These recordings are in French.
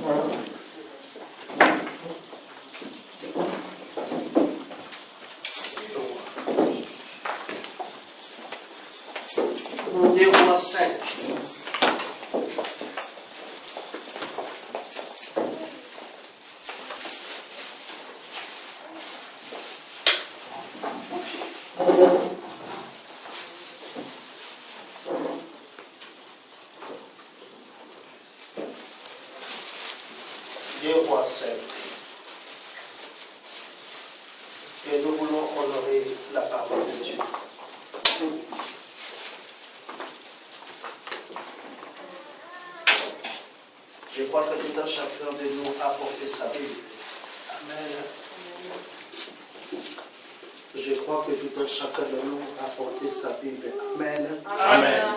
Deux rois 5. Deux rois 5. Et nous voulons honorer la parole de Dieu. Je crois que tout un chacun de nous a porté sa Bible. Amen. Je crois que tout un chacun de nous a porté sa Bible. Amen. Amen.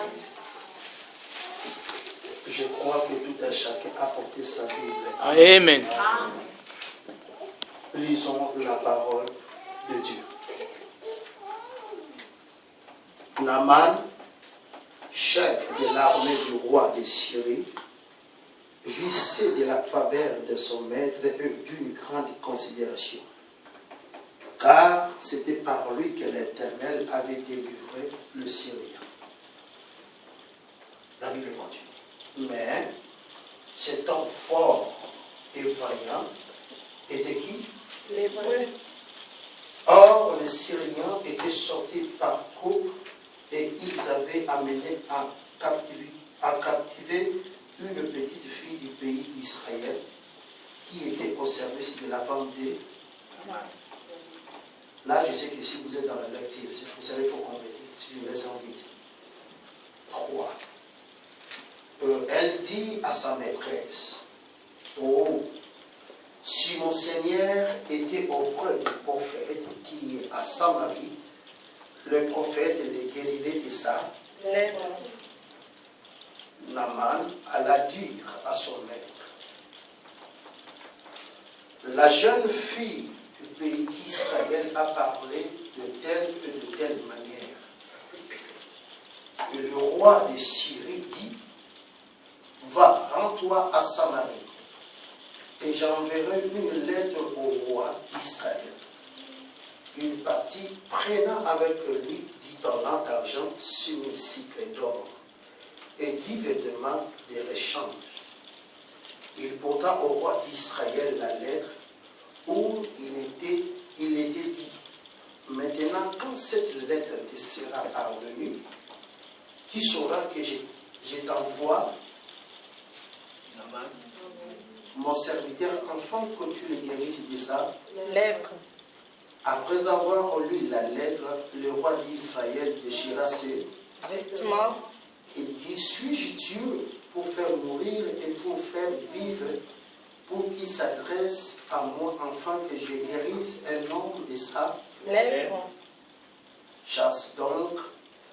Je crois que tout un chacun a porté sa Bible. Amen. Lisons la parole de Dieu. Naaman, chef de l'armée du roi de Syrie, jouissait de la faveur de son maître et d'une grande considération. Car c'était par lui que l'Éternel avait délivré le Syrien. La Bible continue. Mais cet homme fort et vaillant était qui? L'Hébreu. Or, les Syriens étaient sortis par couple et ils avaient amené à captiver une petite fille du pays d'Israël qui était au service de la femme de... Là, je sais que si vous êtes dans la lecture, vous savez, il faut compléter. Si je laisse en vide. 3. Elle dit à sa maîtresse, « Oh, si mon Seigneur était auprès du prophète qui est à Samarie, le prophète le guérirait de ça. » Naaman alla dire à son maître, « La jeune fille du pays d'Israël a parlé de telle et de telle manière. » Et le roi de Syrie dit, « Va, rends-toi à Samarie, et j'enverrai une lettre au roi d'Israël. Une partie prenant avec lui 10 talents d'argent, 6000 cycles d'or, et 10 vêtements de rechange. » Il porta au roi d'Israël la lettre où il était dit, « Maintenant, quand cette lettre te sera parvenue, tu sauras que je t'envoie mon serviteur afin que tu le guérisses de sa lèvre. » Après avoir lu la lettre, le roi d'Israël déchira ses Vêtements. Il dit, « Suis-je Dieu pour faire mourir et pour faire vivre, pour qu'il s'adresse à moi afin que je guérisse un homme de sa Lèvre. chasse donc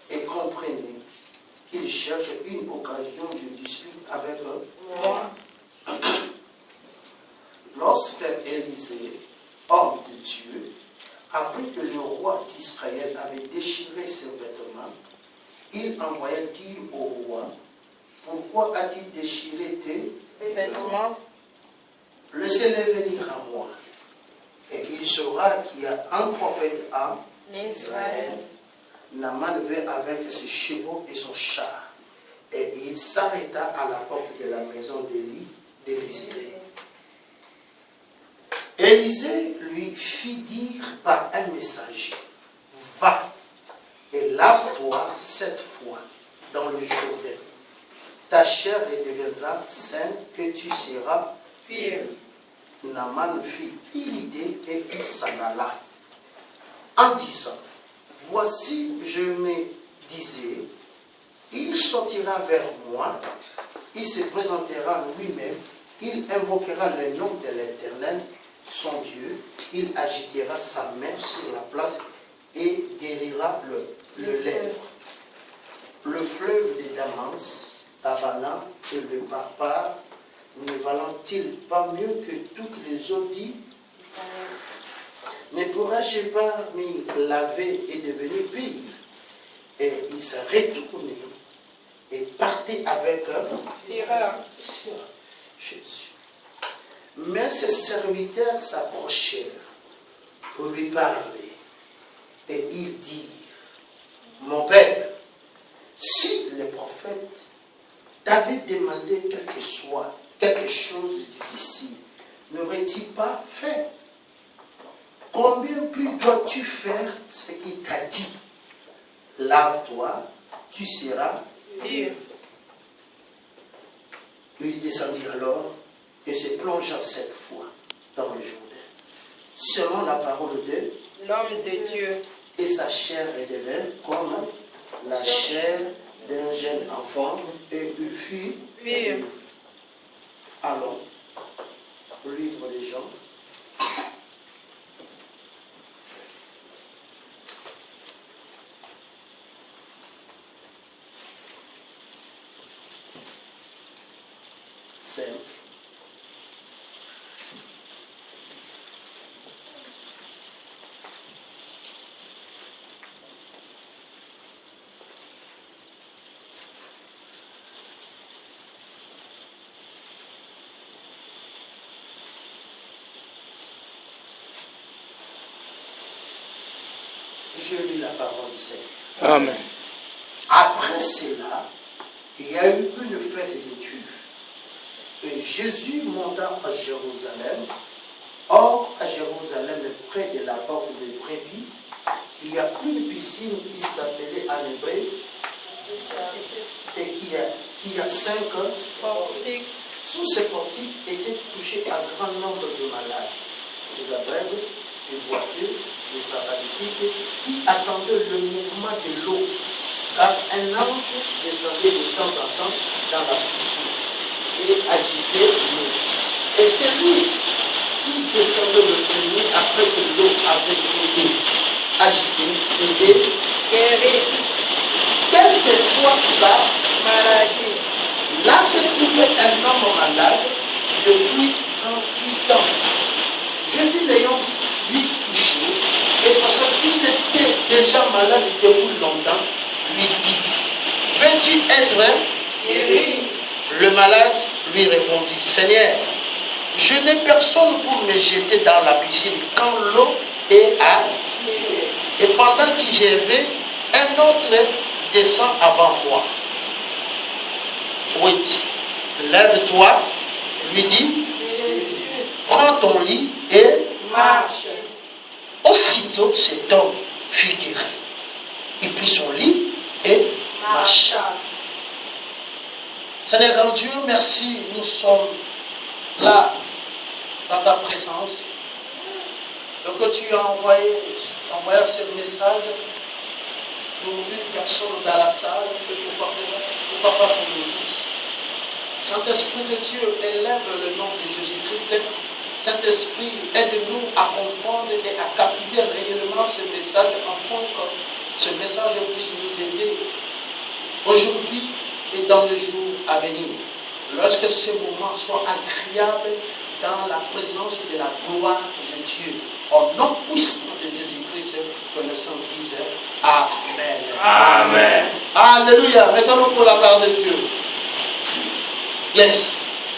et comprenez qu'il cherche une occasion de dispute avec Moi. Lorsque Élisée, homme de Dieu, apprit que le roi d'Israël avait déchiré ses vêtements, il envoya dire au roi, « Pourquoi as-tu déchiré tes Vêtements. Laissez-les venir à moi, et il saura qu'il y a un prophète en Israël. » Naaman vint avec ses chevaux et son char, et il s'arrêta à la porte de la maison d'Élisée. Élisée lui fit dire par un messager, « Va et lave-toi 7 fois dans le Jourdain. Ta chair deviendra saine et tu seras pur. » Naaman fit irrité et il s'en alla en disant, « Voici, je me disais, il sortira vers moi, il se présentera lui-même, il invoquera le nom de l'Éternel, son Dieu, il agitera sa main sur la place et guérira le lèvre. Le fleuve de Damas, Abana et le Barbare ne valent-ils pas mieux que toutes les eaux d'Israël? Ne pourrais-je pas m'y laver et devenir pire? » Et il s'est retourné et partait avec Fureur. Jésus. Mais ses serviteurs s'approchèrent pour lui parler. Et ils dirent, mon père, si les prophètes t'avaient demandé quelque chose de difficile, n'aurait-il pas fait? Combien plus dois-tu faire ce qu'il t'a dit? Lave-toi, tu seras pur. Il descendit alors et se plongea 7 fois dans le Jourdain, selon la parole de L'homme de Dieu. et sa chair est devenue comme la chair d'un jeune enfant, et il fut Pur. Allons, au livre des Jean. Je lis la parole du Seigneur. Amen. Après cela, il y a eu une fête des Juifs. Et Jésus monta à Jérusalem. Or, à Jérusalem, près de la porte des brebis, il y a une piscine qui s'appelait en hébreu, et qui a 5 Portique. Sous ces portiques étaient couchés un grand nombre de malades, des aveugles, des boiteux, des paralytiques, qui attendaient le mouvement de l'eau, car un ange descendait de temps en temps dans la piscine et agitait l'eau. Et c'est lui qui descendait le premier après que l'eau avait été agitée et Guéri. quelle que soit sa Maladie. là se trouvait un homme malade depuis 38 ans. Jésus l'ayant lui touché, et sachant qu'il était déjà malade depuis longtemps, lui dit, veux-tu être Guéri. Le malade lui répondit, Seigneur, je n'ai personne pour me jeter dans la piscine quand l'eau est à. Et pendant que j'y vais, un autre descend avant moi. 8. Lève-toi, lui dit, prends ton lit et Marche. aussitôt cet homme fut guéri. Il prit son lit et marcha. Seigneur grand Dieu, merci, nous sommes là dans ta présence. Donc que tu as envoyé ce message pour une personne dans la salle, que pourquoi pas pour nous tous. Saint-Esprit de Dieu, élève le nom de Jésus-Christ. Saint-Esprit, aide-nous à comprendre et à capter réellement ce message afin que ce message puisse nous aider aujourd'hui et dans les jours à venir. Lorsque ce moment soit agréable dans la présence de la gloire de Dieu. Au nom puissant de Jésus-Christ, que le sang dise Amen. Amen. Alléluia. Mettons-nous pour la gloire de Dieu. Yes.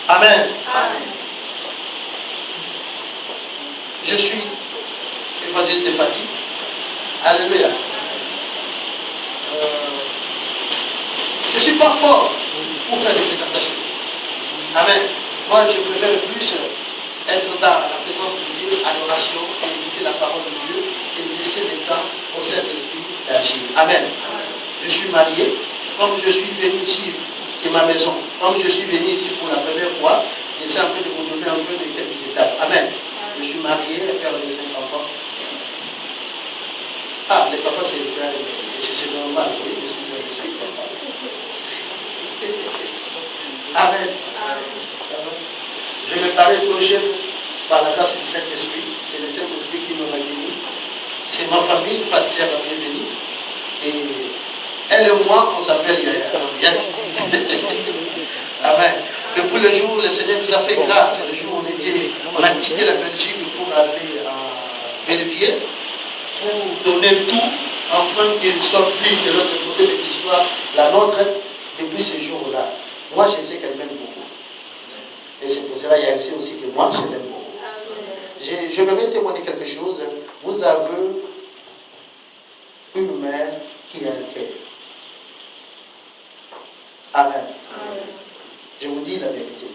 Amen. Amen. Je suis évangéliste de Fati. Alléluia. Je ne suis pas fort pour faire des présentations. Amen. Moi, je préfère plus être dans la présence de Dieu, adoration, et écouter la parole de Dieu et laisser le temps au Saint-Esprit d'agir. Amen. Je suis marié. Comme je suis venu ici, c'est ma maison. Comme je suis venu ici pour la première fois, j'essaie un peu de vous donner un peu de quelques étapes. Amen. Je suis marié, père de 5 enfants. Ah, les papas, c'est normal, oui, je suis père de 5 enfants. Amen. Je me parais prochain par la grâce du Saint-Esprit. C'est le Saint-Esprit qui m'a guéri. C'est ma famille, pasteur, bienvenue. Et elle et moi, on s'appelle Yaya. Amen. Depuis le jour où le Seigneur nous a fait grâce, le jour où on a quitté la Belgique pour aller à Verviers, pour donner tout, afin qu'il soit plus de l'autre côté de l'histoire, la nôtre, depuis ce jour-là. Moi, je sais qu'elle m'aime beaucoup. Et c'est pour cela, il y a ainsi aussi que moi, je l'aime beaucoup. Je vais témoigner quelque chose. Vous avez une mère qui a un cœur. Amen. Je vous dis la vérité.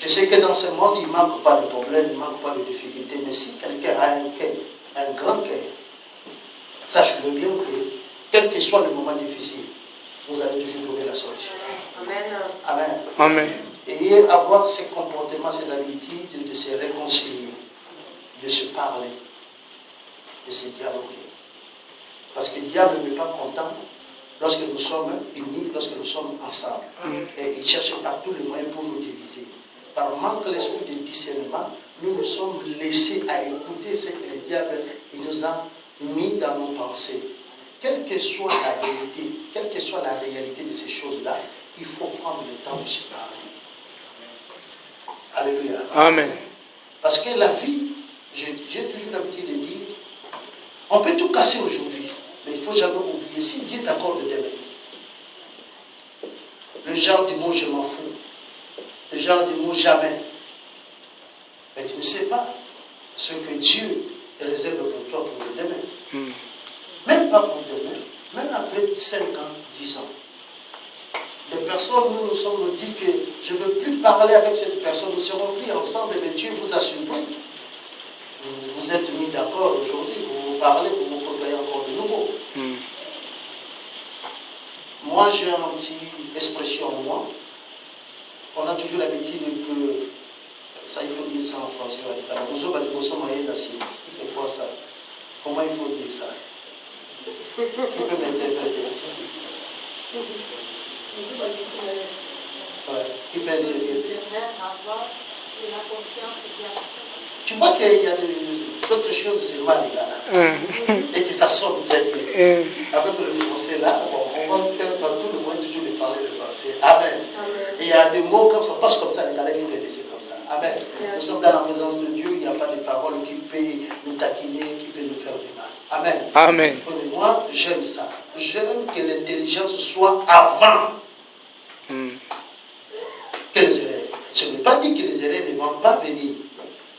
Je sais que dans ce monde, il ne manque pas de problèmes, il ne manque pas de difficultés, mais si quelqu'un a un cœur, un grand cœur, sachez-le bien que, quel que soit le moment difficile, vous allez toujours trouver la solution. Amen. Amen. Amen. Et avoir ces comportements, ces habitudes de se réconcilier, de se parler, de se dialoguer. Parce que le diable n'est pas content lorsque nous sommes unis, lorsque nous sommes ensemble. Et il cherche par tous les moyens pour nous diviser. Par manque l'esprit de discernement, nous nous sommes laissés à écouter ce que le diable nous a mis dans nos pensées. Quelle que soit la vérité, quelle que soit la réalité de ces choses-là, il faut prendre le temps de se parler. Alléluia. Amen. Parce que la vie, j'ai toujours l'habitude de dire, on peut tout casser aujourd'hui, mais il ne faut jamais oublier, si Dieu t'accorde demain, le genre du mot je m'en fous, le genre du mot jamais, mais tu ne sais pas ce que Dieu réserve pour toi pour le demain. Même pas pour demain, même après 5 ans, 10 ans. Des personnes, nous sommes dit que je ne veux plus parler avec cette personne, nous serons pris ensemble, mais Dieu vous a surpris. Vous vous êtes mis d'accord aujourd'hui, vous vous parlez, vous vous proclamez encore de nouveau. Moi, j'ai une petite expression en moi. On a toujours l'habitude que, ça il faut dire ça en français, c'est quoi ça? Comment il faut dire ça? Qui peut m'interpréter ça? Ouais. Qui peut interpréter? Tu vois qu'il y a d'autres choses, c'est mal là. Et que ça sonne bien. Avec le français là, bon, on va faire dans tout le monde toujours de parler le français. Amen. Et il y a des mots, quand ça passe comme ça, les gars, il faut les laisser comme ça. Amen. Nous sommes dans la présence de Dieu, il n'y a pas de parole qui peut nous taquiner, qui peut nous faire du mal. Amen. Amen. Mais moi, j'aime ça. J'aime que l'intelligence soit avant que les erreurs. Je ne veux pas dire que les erreurs ne vont pas venir.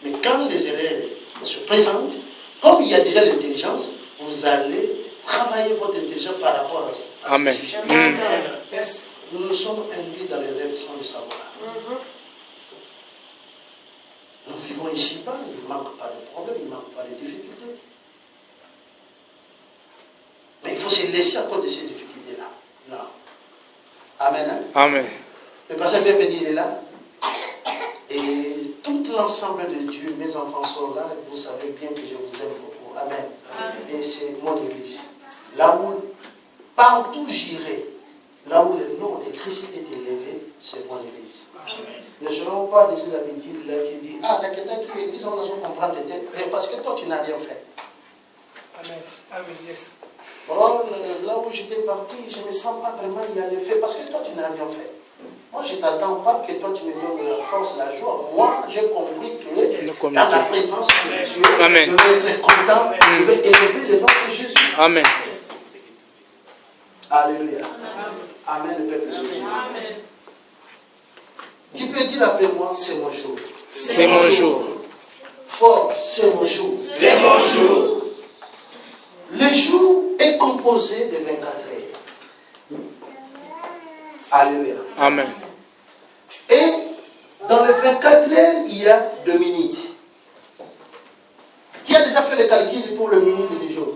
Mais quand les erreurs se présentent, comme il y a déjà l'intelligence, vous allez travailler votre intelligence par rapport à ce sujet. Nous nous sommes induits dans les rêves sans le savoir. Nous vivons ici-bas, il ne manque pas de problèmes, il ne manque pas de difficultés. Mais il faut se laisser à cause de ces difficultés-là. Non. Amen. Hein? Amen. Le pasteur bienvenu, il est là. Et tout l'ensemble de Dieu, mes enfants sont là, et vous savez bien que je vous aime beaucoup. Amen. Et c'est mon église. Là où, partout j'irai, là où le nom de Christ est élevé, c'est mon église. Ne serons pas de ces habitudes-là qui disent, ah, t'inquiète, qui est église, on doit comprendre le texte, mais parce que toi, tu n'as rien fait. Amen. Amen. Yes. Bon, là où j'étais parti, je ne me sens pas vraiment y aller fait, parce que toi, tu n'as rien fait. Moi, je ne t'attends pas que toi, tu me donnes la force, la joie. Moi, j'ai compris que dans la présence de Dieu, Amen. je vais être content, je vais élever le nom de Jésus. Amen. Alléluia. Amen, le peuple de Dieu. Tu peux dire après moi, c'est mon jour. C'est mon jour. Fort, c'est mon jour. C'est mon jour. Le jour est composé de 24 heures. Alléluia. Amen. Et dans les 24 heures, il y a 2 minutes. Qui a déjà fait le calcul pour le minute du jour?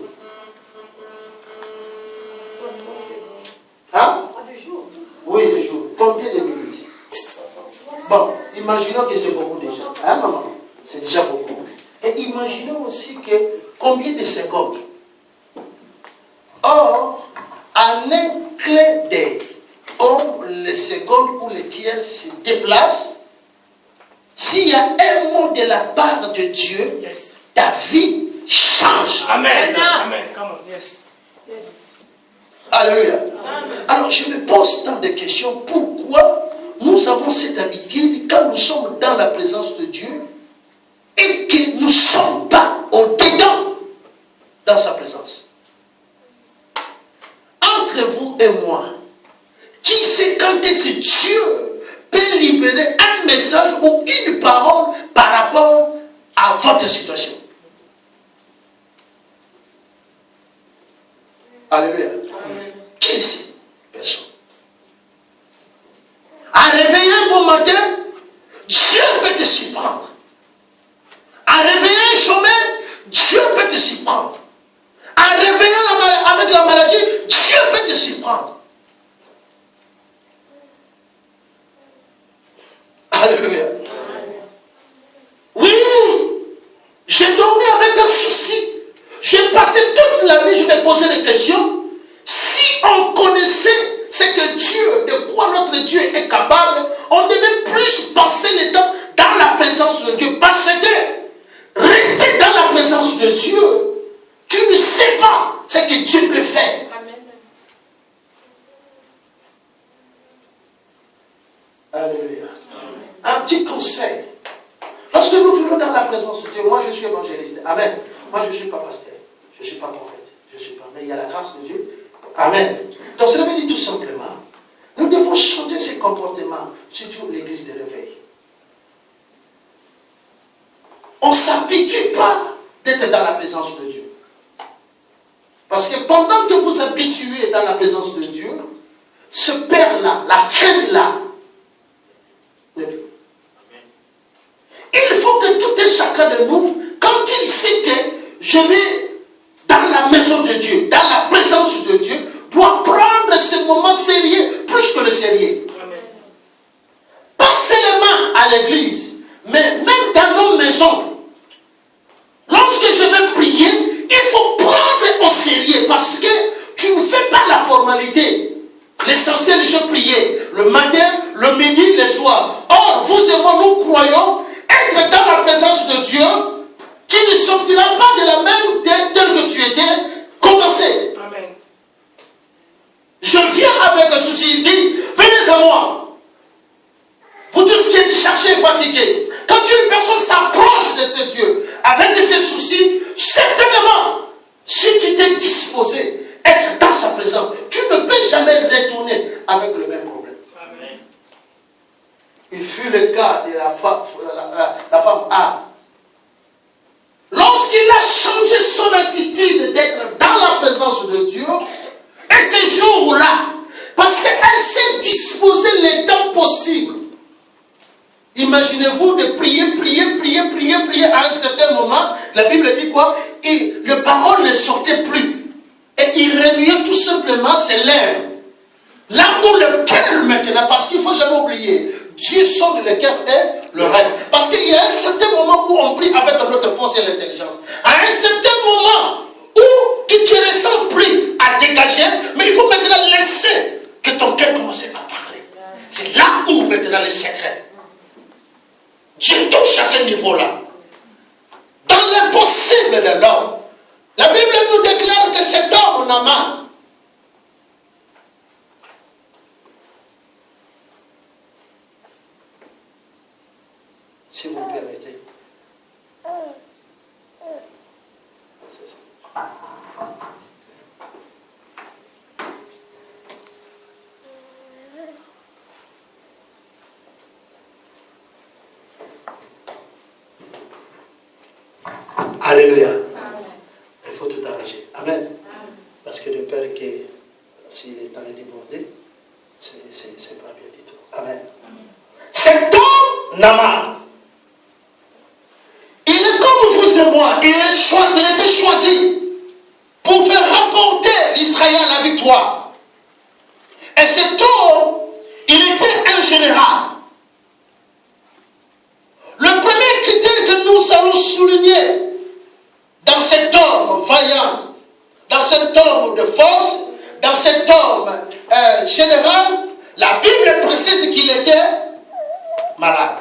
60 secondes. Hein? Pas de jour. Oui, le jour. Combien de minutes? Bon, imaginons que c'est beaucoup déjà. Hein, maman? C'est déjà beaucoup. Et imaginons aussi que combien de secondes? Or, en un clin d'œil, comme les secondes ou les tiers se déplacent, s'il y a un mot de la part de Dieu, ta vie change. Amen. Amen. Come on. Yes. Alléluia. Alors, je me pose tant de questions. Pourquoi nous avons cette habitude, quand nous sommes dans la présence de Dieu, et que nous ne sommes pas au-dedans dans sa présence? Entre vous et moi, qui sait quand est-ce que Dieu peut libérer un message ou une parole par rapport à votre situation. Alléluia. Qui ici? Personne. En réveillant un bon matin, Dieu peut te surprendre. En réveillant un chômeur, Dieu peut te surprendre. En réveillant avec la maladie, Dieu peut te surprendre. Alléluia. Oui, j'ai dormi avec un souci. J'ai passé toute la nuit, je me posais des questions. Si on connaissait ce que Dieu, de quoi notre Dieu est capable, on devait plus passer le temps dans la présence de Dieu. Parce que rester dans la présence de Dieu, tu ne sais pas ce que Dieu peut faire. Alléluia. Un petit conseil. Lorsque nous venons dans la présence de Dieu, moi je suis évangéliste. Amen. Moi je ne suis pas pasteur. Je ne suis pas prophète. Je ne suis pas. Mais il y a la grâce de Dieu. Amen. Donc cela veut dire tout simplement, nous devons changer ces comportements, surtout l'église de réveil. On ne s'habitue pas d'être dans la présence de Dieu. Parce que pendant que vous habituez dans la présence de Dieu, ce Père-là, la crainte-là, n'est plus. Il faut que tout et chacun de nous, quand il sait que je vais dans la maison de Dieu, dans la présence de Dieu, doit prendre ce moment sérieux, plus que le sérieux. Amen. Pas seulement à l'église, mais même dans nos maisons. Lorsque je vais prier, il faut prendre au sérieux, parce que tu ne fais pas la formalité. L'essentiel, je priais le matin, le midi, le soir. Or, vous et moi, nous croyons être dans la présence de Dieu. Tu ne sortiras pas de la même telle que tu étais commencé. Amen. Je viens avec un souci, il dit, venez à moi. Pour tout ce qui est chargé et fatigué. Quand une personne s'approche de ce Dieu avec ses soucis, certainement, si tu t'es disposé à être dans sa présence, tu ne peux jamais retourner avec le même problème. Amen. Il fut le cas de la femme A. Lorsqu'il a changé son attitude d'être dans la présence de Dieu, et ces jours-là, parce qu'elle s'est disposée le temps possible. Imaginez-vous de prier à un certain moment. La Bible dit quoi? Et les paroles ne sortaient plus. Et il remuait tout simplement ses lèvres. Là où le cœur maintenant, parce qu'il ne faut jamais oublier, Dieu sonde le cœur et le rêve. Parce qu'il y a un certain moment où on prie avec notre force et l'intelligence. À un certain moment où tu te ressens plus à dégager, mais il faut maintenant laisser que ton cœur commence à parler. C'est là où maintenant le secret. Dieu touche à ce niveau-là. Dans l'impossible de l'homme, la Bible nous déclare que cet homme, Naaman, si vous me permettez. Alléluia. Amen. Il faut tout arranger. Amen. Amen. Parce que de peur que si le temps est débordé, c'est pas bien du tout. Amen. Amen. Cet homme, Naaman, il est comme vous et moi, il a été choisi pour faire rapporter l'Israël la victoire. Et cet homme, il était un général. Le premier critère que nous allons souligner dans cet homme vaillant, dans cet homme de force, dans cet homme général, la Bible précise qu'il était malade.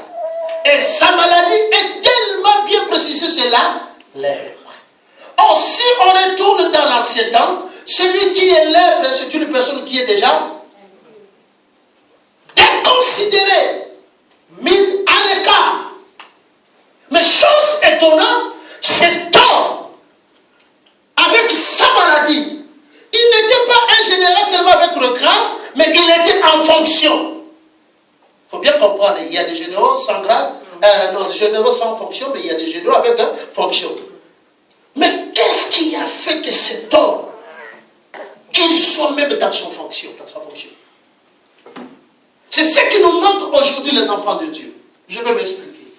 Et sa maladie est tellement bien précisée, c'est la lèvre. Or, si on retourne dans l'ancien temps, celui qui est lèvre, c'est une personne qui est déjà déconsidérée, mise à l'écart. Mais chose étonnante, cet homme, avec sa maladie, il n'était pas un général seulement avec le crâne, mais il était en fonction. Il faut bien comprendre, il y a des généraux sans grade, non, des généraux sans fonction, mais il y a des généraux avec fonction. Mais qu'est-ce qui a fait que cet homme, qu'il soit même dans sa fonction, c'est ce qui nous manque aujourd'hui, les enfants de Dieu. Je vais m'expliquer.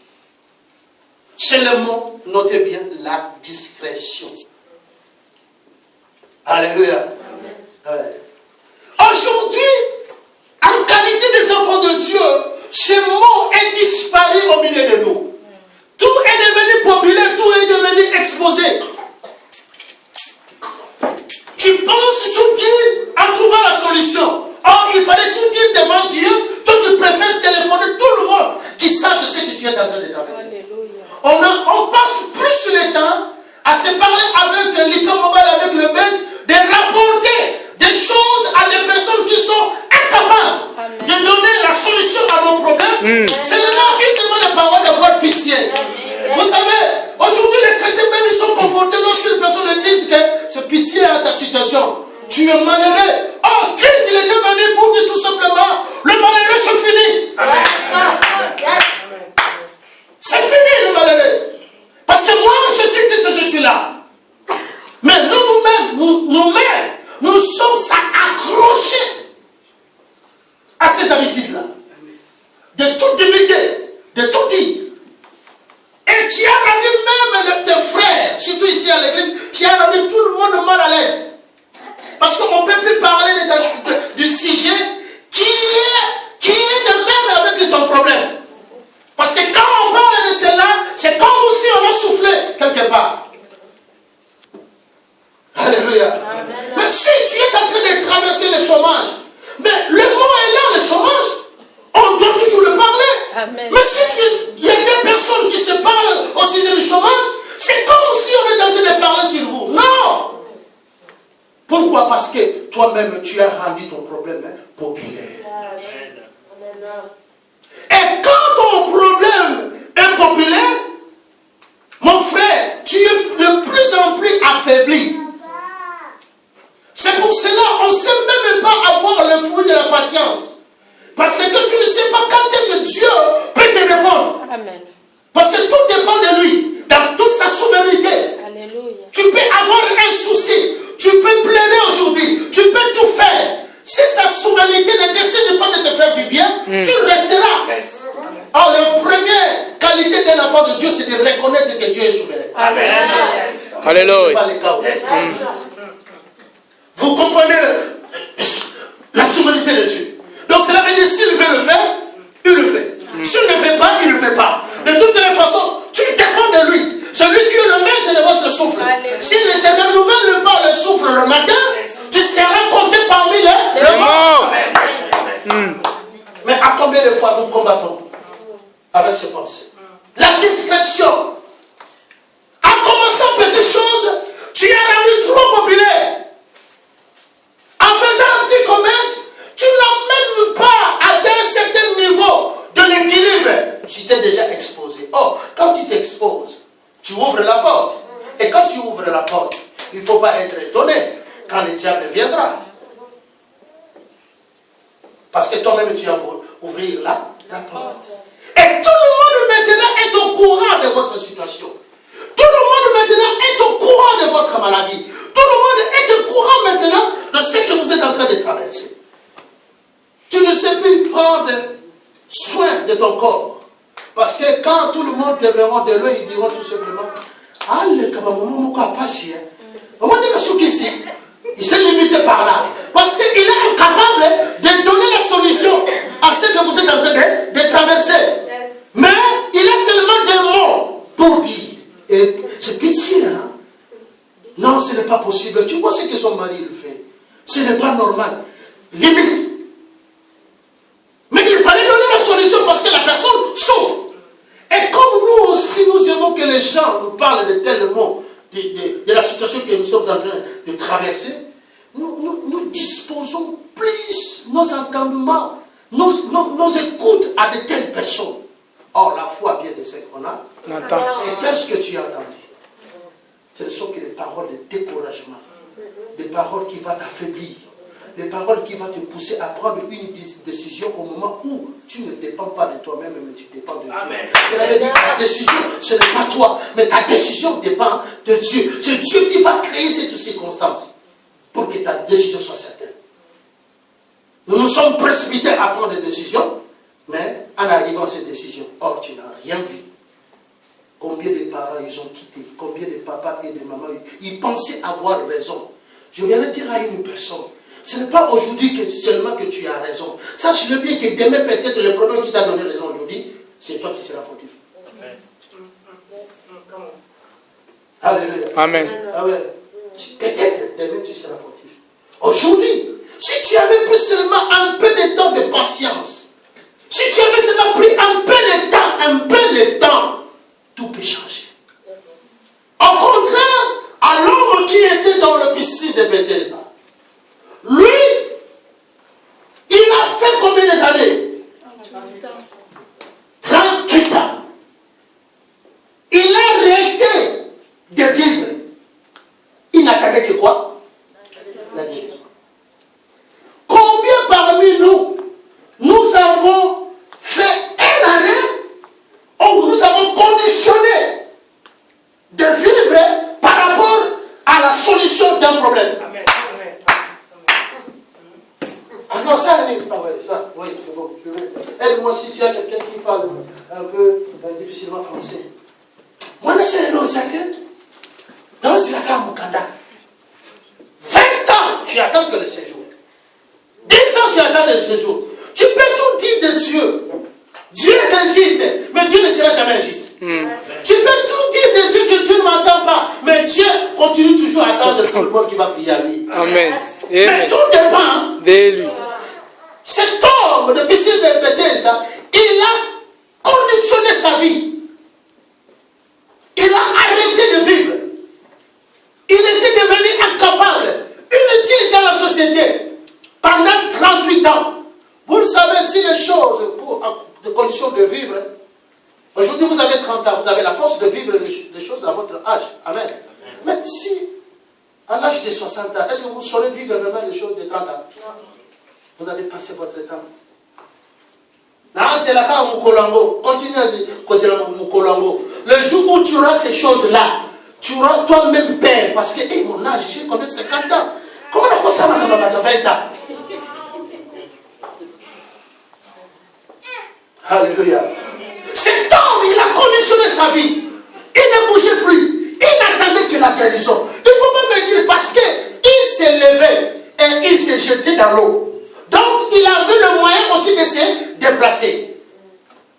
C'est le mot, notez bien, la discrétion. Alléluia. Ouais. Aujourd'hui, en qualité des enfants de Dieu, ce mot est disparu au milieu de nous. Tout est devenu populaire, tout est devenu exposé. Tu penses tout dire en trouvant la solution. Or, il fallait tout dire devant Dieu. Toi, tu préfères téléphoner tout le monde qui sache ce que tu es en train de traverser. On passe plus le temps à se parler avec l'ICA mobile, avec le BES, de rapporter des choses à des personnes qui sont incapables de donner la solution à nos problèmes. Seulement des paroles d'avoir pitié. Vous savez, aujourd'hui les chrétiens même ils sont confrontés lorsque les personnes disent que c'est pitié à ta situation. Tu es malheureux. Oh, Christ il était venu pour dire tout simplement, le malheureux c'est fini. Amen. C'est fini le malheureux. Parce que moi je suis Christ, je suis là. Mais nous-mêmes, nous sommes accrochés à ces habitudes-là. De tout divulguer, de tout dire. Et tu as rendu même tes frères, surtout ici à l'église, tu as rendu tout le monde mal à l'aise. Parce qu'on ne peut plus parler du sujet qui est de même avec ton problème. Parce que quand on parle de cela, c'est comme si on a soufflé quelque part. Alléluia. Mais si tu es en train de traverser le chômage, mais le mot est là, le chômage, on doit toujours le parler. Amen. Mais si il y a des personnes qui se parlent au sujet du chômage, c'est comme si on était en train de parler sur vous. Non. Pourquoi? Parce que toi-même, tu as rendu ton problème populaire. Et quand ton problème est populaire, mon frère, tu es de plus en plus affaibli. C'est pour cela qu'on ne sait même pas avoir le fruit de la patience. Parce que tu ne sais pas quand est-ce que Dieu peut te répondre. Amen. Parce que tout dépend de lui, dans toute sa souveraineté. Alléluia. Tu peux avoir un souci, tu peux pleurer aujourd'hui, tu peux tout faire. Si sa souveraineté ne décide pas de te faire du bien, tu resteras. Yes. Alors, la première qualité d'un enfant de Dieu, c'est de reconnaître que Dieu est souverain. Amen. Alléluia. Vous comprenez la souveraineté de Dieu. Donc cela veut dire s'il veut le faire, il le fait. S'il ne le fait pas, il ne le fait pas. De toutes les façons, tu dépends de lui. C'est lui qui est le maître de votre souffle. S'il ne te renouvelle pas le souffle le matin, tu seras compté parmi les morts. Mais à combien de fois nous combattons avec ces pensées? La discrétion. En commençant petites choses, tu es rendu trop populaire. En faisant un petit commerce, tu n'as même pas atteint un certain niveau de l'équilibre. Tu t'es déjà exposé. Oh, quand tu t'exposes, tu ouvres la porte. Et quand tu ouvres la porte, il ne faut pas être étonné quand le diable viendra. Parce que toi-même, tu vas ouvrir la porte. Et tout le monde maintenant est au courant de votre situation. Tout le monde maintenant est au courant de votre maladie. Tout le monde est au courant maintenant de ce que vous êtes en train de traverser. Tu ne sais plus prendre soin de ton corps. Parce que quand tout le monde te verra de loin, ils diront tout simplement, ah, le maman n'a pas passé. Maman n'est pas ici. Il s'est limité par là. Parce qu'il est incapable de donner la solution à ce que vous êtes en train de traverser. Mais il a seulement des mots pour dire. Et c'est pitié, hein? Non, ce n'est pas possible. Tu vois ce que son mari le fait. Ce n'est pas normal. Limite. Mais il fallait donner la solution parce que la personne souffre. Et comme nous aussi, nous aimons que les gens nous parlent de tellement de la situation que nous sommes en train de traverser, nous disposons plus nos entendements, nos écoutes à de telles personnes. Or, la foi vient de ce qu'on a. Et qu'est-ce que tu as entendu? Ce ne sont que des paroles de découragement, des paroles qui vont t'affaiblir, les paroles qui vont te pousser à prendre une décision au moment où tu ne dépends pas de toi-même, mais tu dépends de Dieu. C'est-à-dire que ta décision, ce n'est pas toi, mais ta décision dépend de Dieu. C'est Dieu qui va créer cette circonstance pour que ta décision soit certaine. Nous nous sommes précipités à prendre des décisions, mais en arrivant à cette décision, or tu n'as rien vu. Combien de parents ils ont quitté, combien de papas et de mamans, ils pensaient avoir raison. Je viens dire à une personne, ce n'est pas aujourd'hui seulement que tu as raison. Sache-le bien que demain peut-être le problème qui t'a donné raison aujourd'hui, c'est toi qui seras fautif. Amen. Alléluia. Amen. Ah ouais. Peut-être demain tu seras fautif. Aujourd'hui, si tu avais pris seulement un peu de temps de patience, si tu avais seulement pris un peu de temps, tout peut changer. Au contraire, à l'homme qui était dans le piscine de Bethesda, lui, il a fait combien d'années? 38 ans. Il a arrêté de vivre. Il n'attendait que quoi? La guérison. Combien parmi nous avons fait un arrêt où nous avons conditionné de vivre par rapport à la solution d'un problème? Amen. Ah non, ça, oui, c'est bon. Aide-moi si tu as quelqu'un qui parle un peu difficilement français. Moi, c'est le Zaken. Non, c'est la carte Mukanda. 20 ans, tu attends que le séjour. 10 ans, tu attends le séjour. Tu peux tout dire de Dieu. Dieu est injuste, mais Dieu ne sera jamais injuste. Tu peux tout dire de Dieu que Dieu ne m'entend pas, mais Dieu continue toujours à attendre tout le monde qui va prier à lui. Amen. Mais tout dépend de lui. Cet homme de piscine de Bethesda, il a conditionné sa vie. Il a arrêté de vivre. Il était devenu incapable, inutile dans la société pendant 38 ans. Vous le savez, si les choses, pour des conditions de vivre, aujourd'hui vous avez 30 ans, vous avez la force de vivre les choses à votre âge. Amen. Mais si, à l'âge de 60 ans, est-ce que vous saurez vivre vraiment les choses de 30 ans? Vous avez passé votre temps. Non, c'est la cas à Mukolongo. Continuez à causer la Mukolongo. Le jour où tu auras ces choses-là, tu auras toi-même peur. Parce que, mon âge, j'ai combien de 50 ans? Comment on a ça à 20 ans? Alléluia. Cet homme, il a conditionné sa vie. Il ne bougeait plus. Il n'attendait que la guérison. Il ne faut pas me dire parce qu'il s'est levé et il s'est jeté dans l'eau. Donc, il avait le moyen aussi de se déplacer.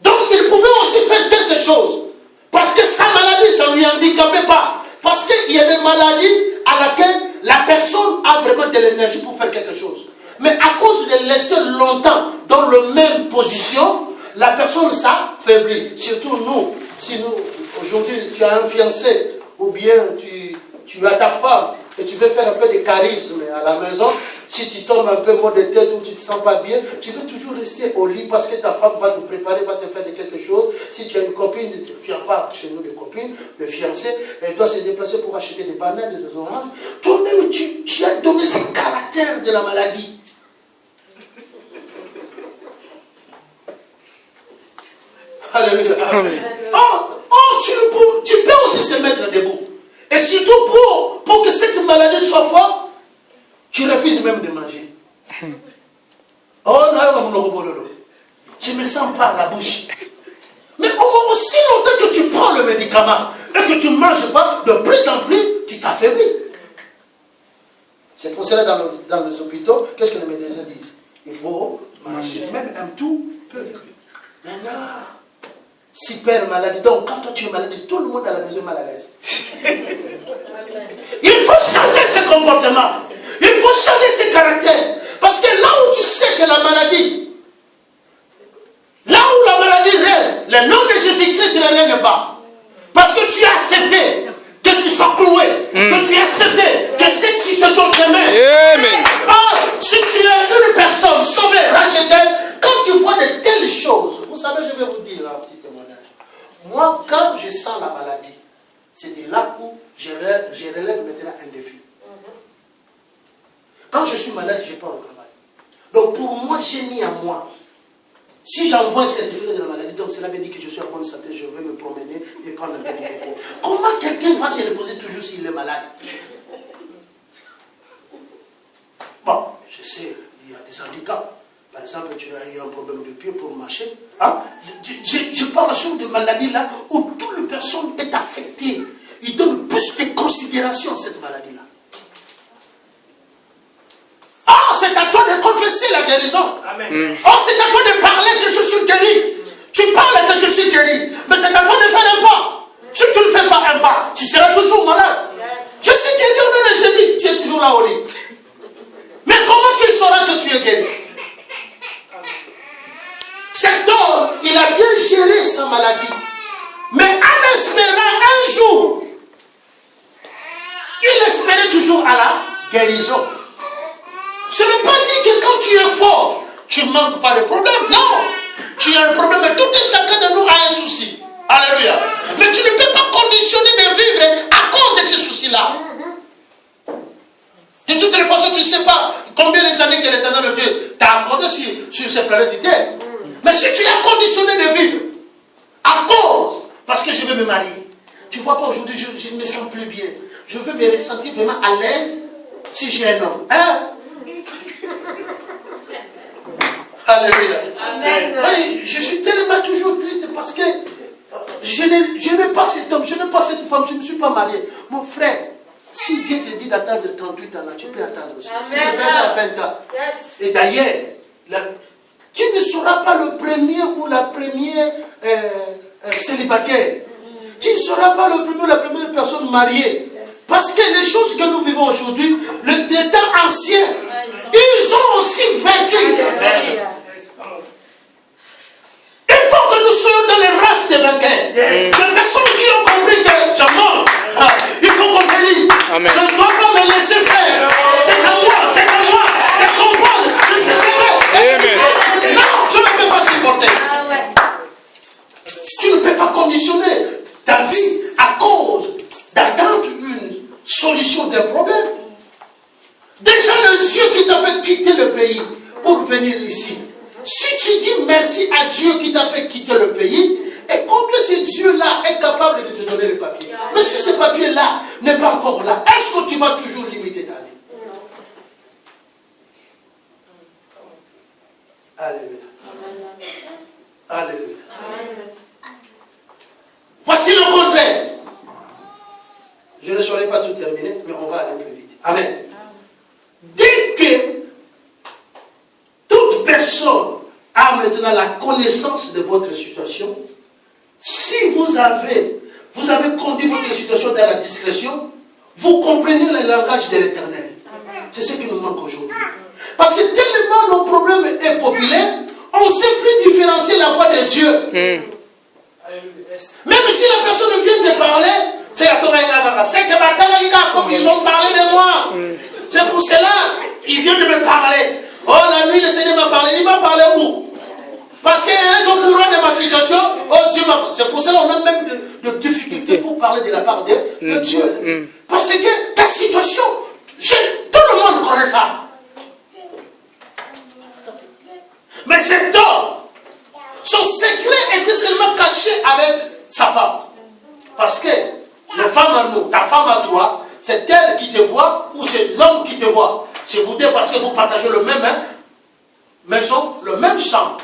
Donc, il pouvait aussi faire quelque chose. Parce que sa maladie, ça ne lui handicapait pas. Parce qu'il y a des maladies à laquelle la personne a vraiment de l'énergie pour faire quelque chose. Mais à cause de laisser longtemps dans la même position, la personne s'affaiblit. Surtout nous, si nous, aujourd'hui, tu as un fiancé, ou bien tu as ta femme, et tu veux faire un peu de charisme à la maison, si tu tombes un peu mot de tête ou tu ne te sens pas bien, tu veux toujours rester au lit parce que ta femme va te préparer, va te faire de quelque chose. Si tu as une copine, ne te fies pas chez nous de copines, de fiancés, elle doit se déplacer pour acheter des bananes et des oranges. Toi-même, tu as donné ce caractère de la maladie. Alléluia. Tu peux aussi se mettre debout. Et surtout pour que cette maladie soit forte, tu refuses même de manger. Oh non, je ne me sens pas à la bouche. Mais au moins aussi longtemps que tu prends le médicament et que tu ne manges pas, de plus en plus, tu t'affaiblis. C'est pour cela dans les hôpitaux, qu'est-ce que les médecins disent? Il faut manger même un tout peu. Maintenant, super maladie. Donc quand toi tu es malade, tout le monde à la maison est mal à l'aise. Il faut changer ce comportement. Il faut changer ce caractère. Parce que là où tu sais que la maladie, là où la maladie règne, le nom de Jésus-Christ ne règne pas. Parce que tu as accepté que tu sois cloué, que tu as accepté que cette situation te met. Si tu es une personne sauvée, rachetée, quand tu vois de telles choses, vous savez, je vais vous dire un petit témoignage. Moi, quand je sens la maladie, c'est de là où je relève maintenant un défi. Quand je suis malade, je pars au travail. Donc pour moi, j'ai mis à moi. Si j'envoie un certificat de la maladie, donc cela veut dire que je suis en bonne santé, je vais me promener et prendre un peu de repos. Comment quelqu'un va se reposer toujours s'il est malade? Bon, je sais, il y a des handicaps. Par exemple, tu as eu un problème de pied pour marcher. Hein? Je parle sur des maladies là où toute la personne est affectée. Il donne plus de considération à cette maladie-là. Ah, c'est à toi de confesser la guérison. Amen. Oh, c'est à toi de parler que je suis guéri. Tu parles que je suis guéri. Mais c'est à toi de faire un pas. Si tu ne fais pas un pas, tu seras toujours malade. Je suis guéri au nom de Jésus. Tu es toujours là au lit. Mais comment tu sauras que tu es guéri? Cet homme, il a bien géré sa maladie. Mais en espérant un jour, il espérait toujours à la guérison. Ce n'est pas dit que quand tu es fort, tu ne manques pas de problème. Non, tu as un problème. Et tout et chacun de nous a un souci. Alléluia. Mais tu ne peux pas conditionner de vivre à cause de ce souci-là. De toutes les façons, tu ne sais pas combien les années que l'Éternel Dieu t'a accordé sur ces planètes terre. Mais si tu es conditionné de vivre à cause, parce que je vais me marier, tu ne vois pas aujourd'hui, je ne me sens plus bien. Je veux me ressentir vraiment à l'aise si j'ai un homme. Hein? Alléluia. Amen. Oui, je suis tellement toujours triste parce que je n'ai pas cet homme, je n'ai pas cette femme, je ne me suis pas marié. Mon frère, si Dieu te dit d'attendre 38 ans, là, tu peux attendre aussi. Si c'est 20 ans, 20 ans. Yes. Et d'ailleurs, tu ne seras pas le premier ou la première célibataire. Tu ne seras pas le premier ou la première personne mariée. Parce que les choses que nous vivons aujourd'hui, les temps anciens, ils ont aussi vaincu. Il faut que nous soyons dans les races des vainqueurs. Les personnes qui ont compris que c'est mort, il faut qu'on guérisse. Je ne dois pas me laisser faire. C'est à moi de comprendre, de se lever. Non, je ne peux pas supporter. Tu ne peux pas conditionner ta vie à cause d'attendre une solution des problèmes. Déjà le Dieu qui t'a fait quitter le pays pour venir ici. Si tu dis merci à Dieu qui t'a fait quitter le pays, et combien ce Dieu-là est capable de te donner le papier. Mais si ce papier-là n'est pas encore là, est-ce que tu vas toujours limiter ta vie? Alléluia. Alléluia. Voici le contraire. Je ne saurais pas tout terminer, mais on va aller plus vite. Amen. Dès que toute personne a maintenant la connaissance de votre situation, si vous avez conduit votre situation dans la discrétion, vous comprenez le langage de l'Éternel. C'est ce qui nous manque aujourd'hui. Parce que tellement nos problèmes est populaire, on ne sait plus différencier la voix de Dieu. Même si la personne vient te parler, c'est comme ils ont parlé de moi. C'est pour cela qu'il vient de me parler. Oh, la nuit, le Seigneur m'a parlé. Il m'a parlé où? Parce qu'il est au courant de ma situation. Oh, Dieu m'a parlé. C'est pour cela qu'on a même de difficultés pour parler de la part de Dieu. Parce que ta situation, tout le monde connaît ça. Mais cet homme, son secret était seulement caché avec sa femme. Parce que la femme à nous, ta femme à toi, c'est elle qui te voit ou c'est l'homme qui te voit. C'est vous deux parce que vous partagez le même maison, le même chambre.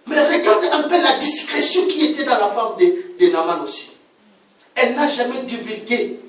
Mais regardez un peu la discrétion qui était dans la femme de Naaman aussi. Elle n'a jamais divulgué